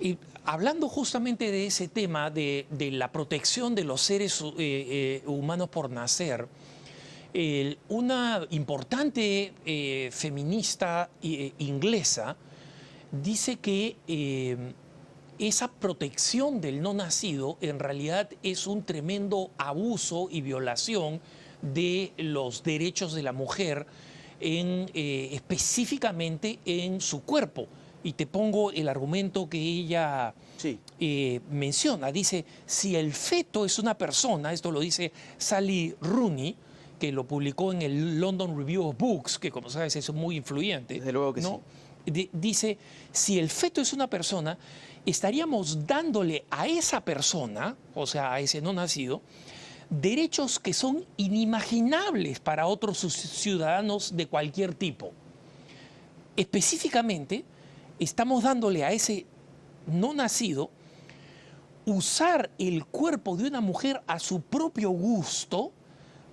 Y hablando justamente de ese tema, de la protección de los seres humanos por nacer, una importante feminista inglesa dice que esa protección del no nacido en realidad es un tremendo abuso y violación de los derechos de la mujer, específicamente en su cuerpo. Y te pongo el argumento que ella menciona. Dice, si el feto es una persona, esto lo dice Sally Rooney, que lo publicó en el London Review of Books, que como sabes es muy influyente. Desde luego que ¿no? sí. Dice, si el feto es una persona, estaríamos dándole a esa persona, o sea, a ese no nacido, derechos que son inimaginables para otros ciudadanos de cualquier tipo. Específicamente, estamos dándole a ese no nacido usar el cuerpo de una mujer a su propio gusto,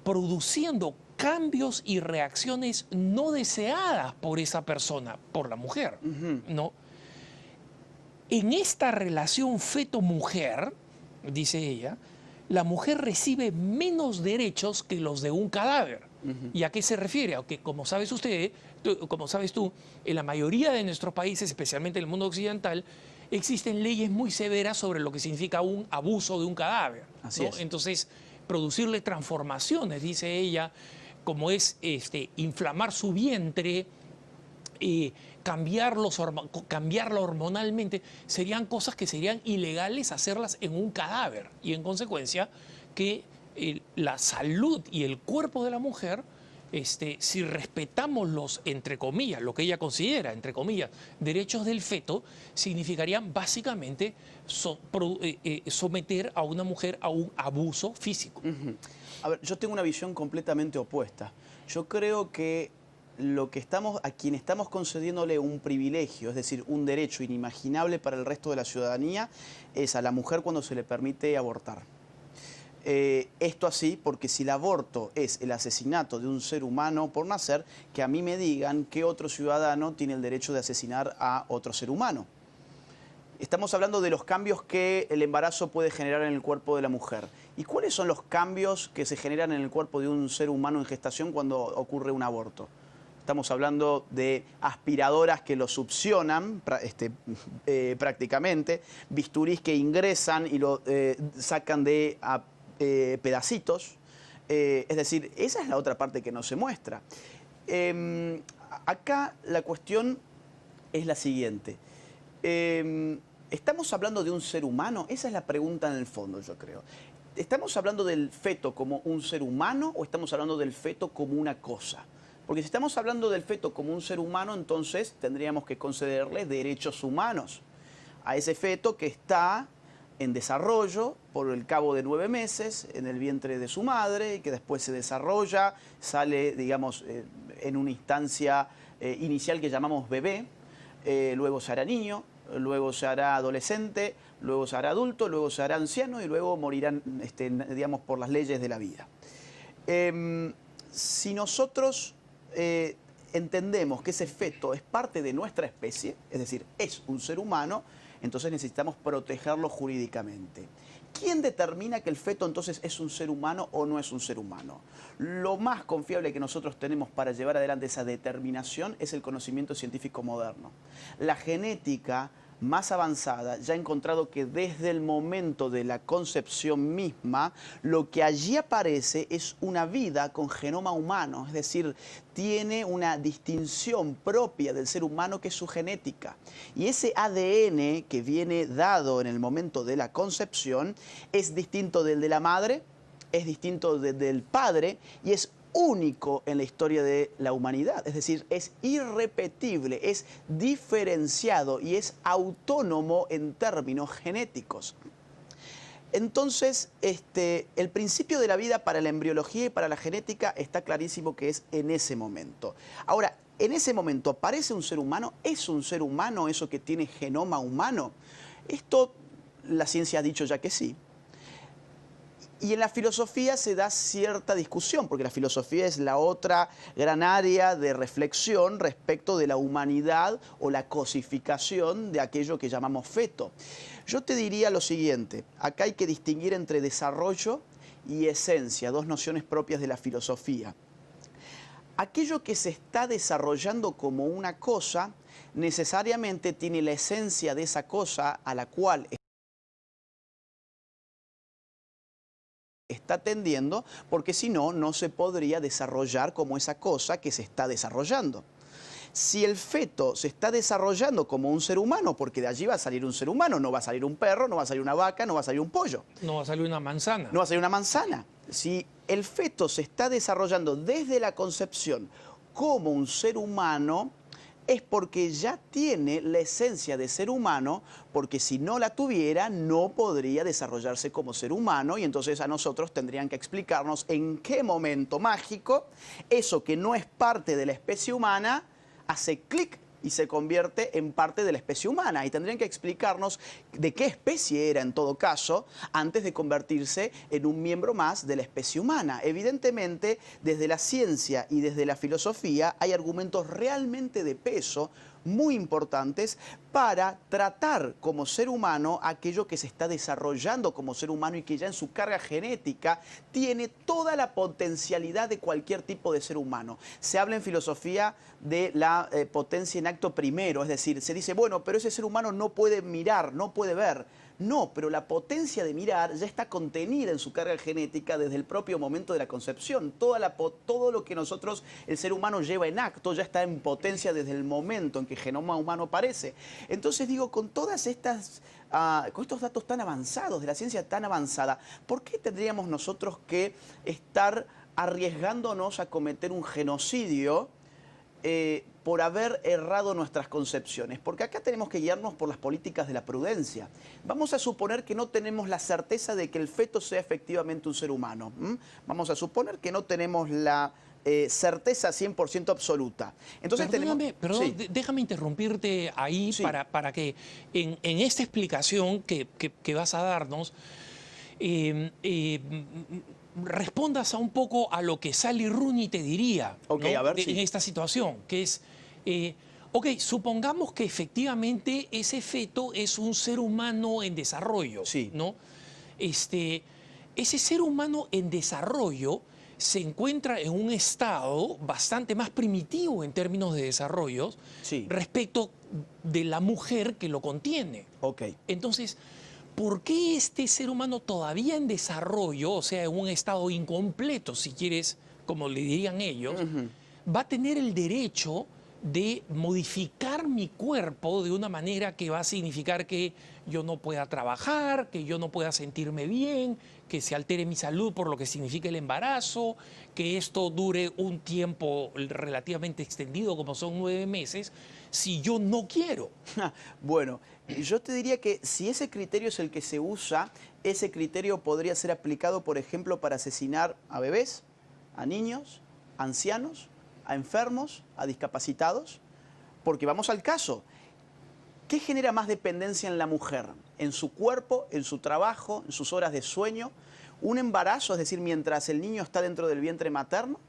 produciendo cambios y reacciones no deseadas por esa persona, por la mujer, ¿no? En esta relación feto-mujer, dice ella, la mujer recibe menos derechos que los de un cadáver. ¿Y a qué se refiere? A que, como sabes tú, en la mayoría de nuestros países, especialmente en el mundo occidental, existen leyes muy severas sobre lo que significa un abuso de un cadáver. Así es. Entonces, producirle transformaciones, dice ella, como es inflamar su vientre, cambiarlo hormonalmente, serían cosas que serían ilegales hacerlas en un cadáver. Y en consecuencia, que la salud y el cuerpo de la mujer, si respetamos los, entre comillas, lo que ella considera, entre comillas, derechos del feto, significarían básicamente someter a una mujer a un abuso físico. A ver, yo tengo una visión completamente opuesta. Yo creo que a quien estamos concediéndole un privilegio, es decir, un derecho inimaginable para el resto de la ciudadanía, es a la mujer cuando se le permite abortar. Esto así porque si el aborto es el asesinato de un ser humano por nacer, que a mí me digan qué otro ciudadano tiene el derecho de asesinar a otro ser humano. Estamos hablando de los cambios que el embarazo puede generar en el cuerpo de la mujer. ¿Y cuáles son los cambios que se generan en el cuerpo de un ser humano en gestación cuando ocurre un aborto? Estamos hablando de aspiradoras que lo succionan prácticamente, bisturís que ingresan y lo sacan de pedacitos. Es decir, esa es la otra parte que no se muestra. Acá la cuestión es la siguiente. ¿Estamos hablando de un ser humano? Esa es la pregunta en el fondo, yo creo. ¿Estamos hablando del feto como un ser humano o estamos hablando del feto como una cosa? Porque si estamos hablando del feto como un ser humano, entonces tendríamos que concederle derechos humanos a ese feto que está en desarrollo por el cabo de 9 meses en el vientre de su madre y que después se desarrolla, sale, digamos, en una instancia inicial que llamamos bebé, luego se hará niño, luego se hará adolescente, luego se hará adulto, luego se hará anciano y luego morirán, digamos, por las leyes de la vida. Si nosotros entendemos que ese feto es parte de nuestra especie, es decir, es un ser humano, entonces necesitamos protegerlo jurídicamente. ¿Quién determina que el feto entonces es un ser humano o no es un ser humano? Lo más confiable que nosotros tenemos para llevar adelante esa determinación es el conocimiento científico moderno. La genética más avanzada ya ha encontrado que desde el momento de la concepción misma, lo que allí aparece es una vida con genoma humano, es decir, tiene una distinción propia del ser humano que es su genética. Y ese ADN que viene dado en el momento de la concepción es distinto del de la madre, es distinto del padre y es único en la historia de la humanidad, es decir, es irrepetible, es diferenciado y es autónomo en términos genéticos. Entonces, el principio de la vida para la embriología y para la genética está clarísimo que es en ese momento. Ahora, en ese momento, ¿aparece un ser humano? ¿Es un ser humano eso que tiene genoma humano? Esto, la ciencia ha dicho ya que sí. Y en la filosofía se da cierta discusión, porque la filosofía es la otra gran área de reflexión respecto de la humanidad o la cosificación de aquello que llamamos feto. Yo te diría lo siguiente, acá hay que distinguir entre desarrollo y esencia, dos nociones propias de la filosofía. Aquello que se está desarrollando como una cosa, necesariamente tiene la esencia de esa cosa a la cual está tendiendo, porque si no, no se podría desarrollar como esa cosa que se está desarrollando. Si el feto se está desarrollando como un ser humano, porque de allí va a salir un ser humano, no va a salir un perro, no va a salir una vaca, no va a salir un pollo. No va a salir una manzana. No va a salir una manzana. Si el feto se está desarrollando desde la concepción como un ser humano, es porque ya tiene la esencia de ser humano, porque si no la tuviera, no podría desarrollarse como ser humano, y entonces a nosotros tendrían que explicarnos en qué momento mágico eso que no es parte de la especie humana hace clic y se convierte en parte de la especie humana. Y tendrían que explicarnos de qué especie era en todo caso antes de convertirse en un miembro más de la especie humana. Evidentemente, desde la ciencia y desde la filosofía hay argumentos realmente de peso muy importantes para tratar como ser humano aquello que se está desarrollando como ser humano y que ya en su carga genética tiene toda la potencialidad de cualquier tipo de ser humano. Se habla en filosofía de la potencia en acto primero, es decir, se dice, bueno, pero ese ser humano no puede mirar, no puede ver. No, pero la potencia de mirar ya está contenida en su carga genética desde el propio momento de la concepción. Todo lo que nosotros, el ser humano, lleva en acto ya está en potencia desde el momento en que el genoma humano aparece. Entonces digo, con todas estas, con estos datos tan avanzados, de la ciencia tan avanzada, ¿por qué tendríamos nosotros que estar arriesgándonos a cometer un genocidio por haber errado nuestras concepciones? Porque acá tenemos que guiarnos por las políticas de la prudencia. Vamos a suponer que no tenemos la certeza de que el feto sea efectivamente un ser humano. Vamos a suponer que no tenemos la certeza 100% absoluta. Entonces Perdón, déjame interrumpirte ahí Sí. para que en esta explicación que vas a darnos, respondas a un poco a lo que Sally Rooney te diría, Ok, ¿no? a ver, sí. En esta situación, que es, ok, supongamos que efectivamente ese feto es un ser humano en desarrollo, Sí. ¿no? Ese ser humano en desarrollo se encuentra en un estado bastante más primitivo en términos de desarrollo Sí. respecto de la mujer que lo contiene. Ok. Entonces, ¿por qué este ser humano todavía en desarrollo, o sea, en un estado incompleto, si quieres, como le dirían ellos, va a tener el derecho de modificar mi cuerpo de una manera que va a significar que yo no pueda trabajar, que yo no pueda sentirme bien, que se altere mi salud por lo que significa el embarazo, que esto dure un tiempo relativamente extendido como son 9 meses, si yo no quiero? Bueno, yo te diría que si ese criterio es el que se usa, ese criterio podría ser aplicado, por ejemplo, para asesinar a bebés, a niños, a ancianos, a enfermos, a discapacitados, porque vamos al caso. ¿Qué genera más dependencia en la mujer? ¿En su cuerpo, en su trabajo, en sus horas de sueño? ¿Un embarazo, es decir, mientras el niño está dentro del vientre materno?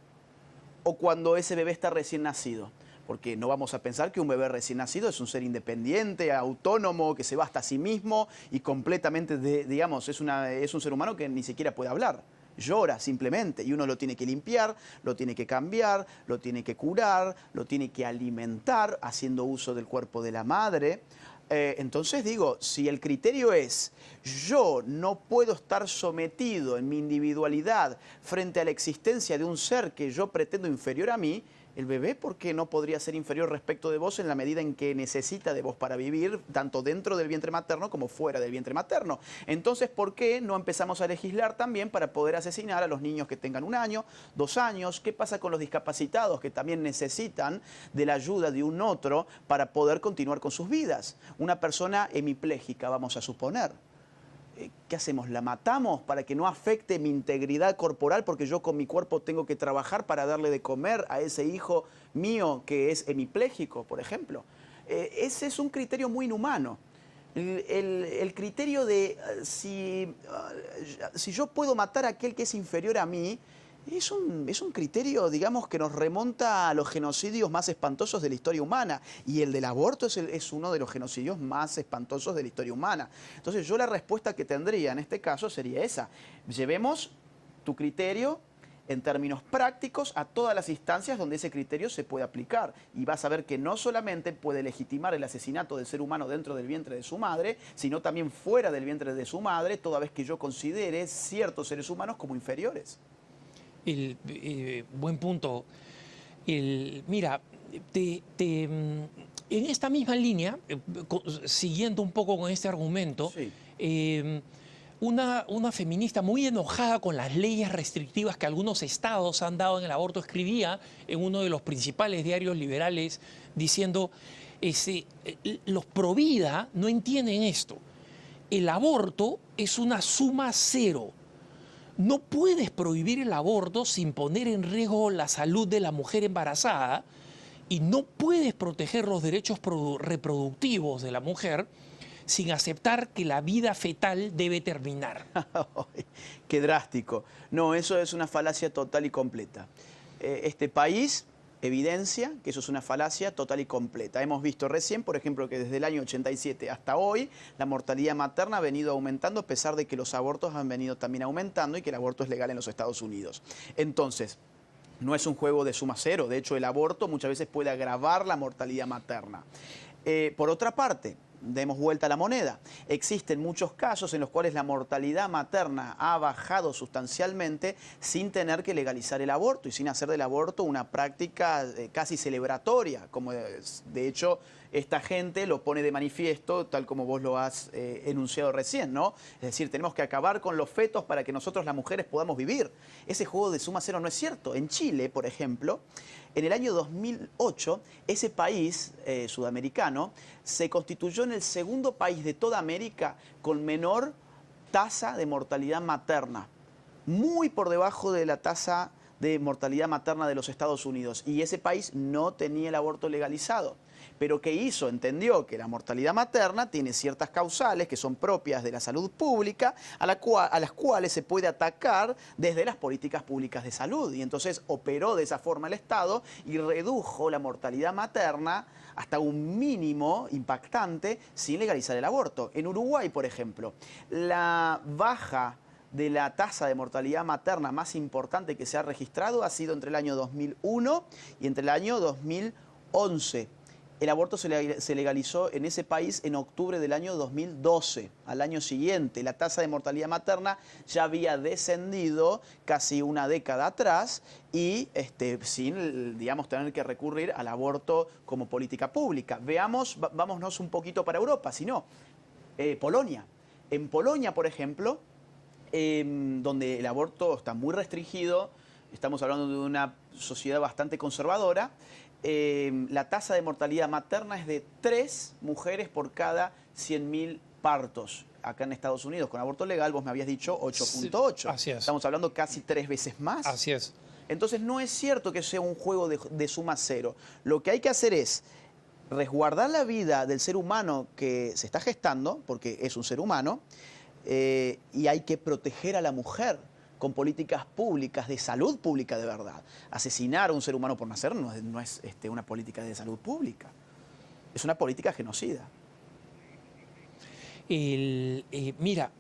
¿O cuando ese bebé está recién nacido? Porque no vamos a pensar que un bebé recién nacido es un ser independiente, autónomo, que se basta a sí mismo y completamente, digamos, es un ser humano que ni siquiera puede hablar. Llora simplemente y uno lo tiene que limpiar, lo tiene que cambiar, lo tiene que curar, lo tiene que alimentar haciendo uso del cuerpo de la madre. Entonces digo, si el criterio es yo no puedo estar sometido en mi individualidad frente a la existencia de un ser que yo pretendo inferior a mí, el bebé, ¿por qué no podría ser inferior respecto de vos en la medida en que necesita de vos para vivir, tanto dentro del vientre materno como fuera del vientre materno? Entonces, ¿por qué no empezamos a legislar también para poder asesinar a los niños que tengan 1 año, 2 años? ¿Qué pasa con los discapacitados que también necesitan de la ayuda de un otro para poder continuar con sus vidas? Una persona hemipléjica, vamos a suponer. ¿Qué hacemos? ¿La matamos para que no afecte mi integridad corporal? Porque yo con mi cuerpo tengo que trabajar para darle de comer a ese hijo mío que es hemipléjico, por ejemplo. Ese es un criterio muy inhumano. El criterio de si yo puedo matar a aquel que es inferior a mí, es un criterio, digamos, que nos remonta a los genocidios más espantosos de la historia humana. Y el del aborto es uno de los genocidios más espantosos de la historia humana. Entonces yo la respuesta que tendría en este caso sería esa. Llevemos tu criterio en términos prácticos a todas las instancias donde ese criterio se puede aplicar. Y vas a ver que no solamente puede legitimar el asesinato del ser humano dentro del vientre de su madre, sino también fuera del vientre de su madre, toda vez que yo considere ciertos seres humanos como inferiores. Buen punto. Mira, en esta misma línea, siguiendo un poco con este argumento, Sí. una feminista muy enojada con las leyes restrictivas que algunos estados han dado en el aborto escribía en uno de los principales diarios liberales diciendo, los pro vida no entienden esto. El aborto es una suma cero. No puedes prohibir el aborto sin poner en riesgo la salud de la mujer embarazada y no puedes proteger los derechos reproductivos de la mujer sin aceptar que la vida fetal debe terminar. Qué drástico. No, eso es una falacia total y completa. Este país evidencia que eso es una falacia total y completa. Hemos visto recién, por ejemplo, que desde el año 87 hasta hoy la mortalidad materna ha venido aumentando a pesar de que los abortos han venido también aumentando y que el aborto es legal en los Estados Unidos. Entonces, no es un juego de suma cero. De hecho, el aborto muchas veces puede agravar la mortalidad materna. Por otra parte, demos vuelta a la moneda. Existen muchos casos en los cuales la mortalidad materna ha bajado sustancialmente sin tener que legalizar el aborto y sin hacer del aborto una práctica casi celebratoria, como de hecho esta gente lo pone de manifiesto, tal como vos lo has enunciado recién, ¿no? Es decir, tenemos que acabar con los fetos para que nosotros las mujeres podamos vivir. Ese juego de suma cero no es cierto. En Chile, por ejemplo, en el año 2008, ese país sudamericano se constituyó en el segundo país de toda América con menor tasa de mortalidad materna, muy por debajo de la tasa de mortalidad materna de los Estados Unidos. Y ese país no tenía el aborto legalizado. Pero ¿qué hizo? Entendió que la mortalidad materna tiene ciertas causales que son propias de la salud pública, a las cuales se puede atacar desde las políticas públicas de salud. Y entonces operó de esa forma el Estado y redujo la mortalidad materna hasta un mínimo impactante sin legalizar el aborto. En Uruguay, por ejemplo, la baja de la tasa de mortalidad materna más importante que se ha registrado ha sido entre el año 2001 y entre el año 2011. El aborto se legalizó en ese país en octubre del año 2012. Al año siguiente, la tasa de mortalidad materna ya había descendido casi una década atrás y sin, digamos, tener que recurrir al aborto como política pública. Vámonos un poquito para Europa, si no, Polonia. En Polonia, por ejemplo, donde el aborto está muy restringido, estamos hablando de una sociedad bastante conservadora, la tasa de mortalidad materna es de 3 mujeres por cada 100.000 partos. Acá en Estados Unidos, con aborto legal, vos me habías dicho 8.8. Sí, así es. Estamos hablando casi 3 veces más. Así es. Entonces no es cierto que sea un juego de suma cero. Lo que hay que hacer es resguardar la vida del ser humano que se está gestando, porque es un ser humano, y hay que proteger a la mujer con políticas públicas, de salud pública de verdad. Asesinar a un ser humano por nacer no es una política de salud pública, es una política genocida. Mira,